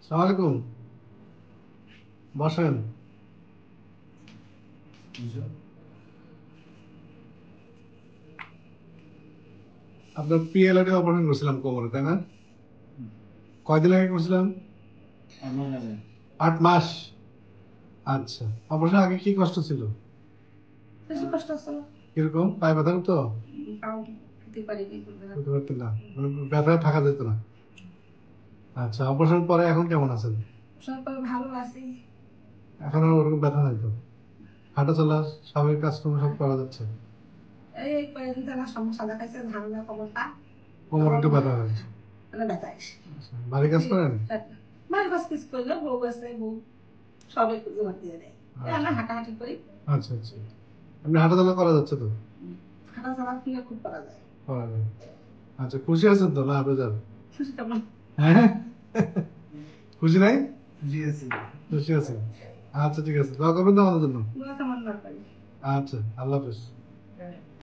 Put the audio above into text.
সালাম আলাইকুম। বসেন। আপনার পিএলআইডি অপারেশন করছিলাম কোমরে, তাই না? কয়দিন আগে করছিলাম? 8 মাস। আচ্ছা, অপারেশন আগে কি কষ্ট ছিল? বেশি কষ্ট ছিল। কিরকম? পায়ে ব্যথা হতো? তাও খেতে পারিনি। বুঝতে পারতেন না, মানে ব্যথায় থাকা যেত না। আচ্ছা, অপারেশন পরে এখন কেমন আছেন? সবাই ভালো আছি। এখন আর ওরকম ব্যথা নাই তো? হাঁটা চলা স্বাভাবিক কাজকর্ম সব করা যাচ্ছে? এই কয়েকদিন থেকে সমস্যা দেখাইছে, ধারণা কোমরটা কোমরে একটু ব্যথা হয়? মানে ব্যথা আসে। আচ্ছা, ভারী কাজ করেন? মায়ের কাছে কিছু করলে বউ আছে, বউ সবাই জোগাড় দিয়ে দেয়। আমরা হাঁটাহাঁটি করি। আচ্ছা আচ্ছা, আপনি হাঁটা চলা করা যাচ্ছে তো? হাঁটা চলা থেকে খুব করা যায়। করা যায়। আচ্ছা, খুশি আছেন তো না বেজার? খুশি তেমন। হ্যাঁ, খুশি নাই? জি আছি। খুশি আছেন? আচ্ছা ঠিক আছে, দোয়া করবেন তো আমাদের জন্য। দোয়া কেমন না করি। আচ্ছা, আল্লাহ হাফেজ।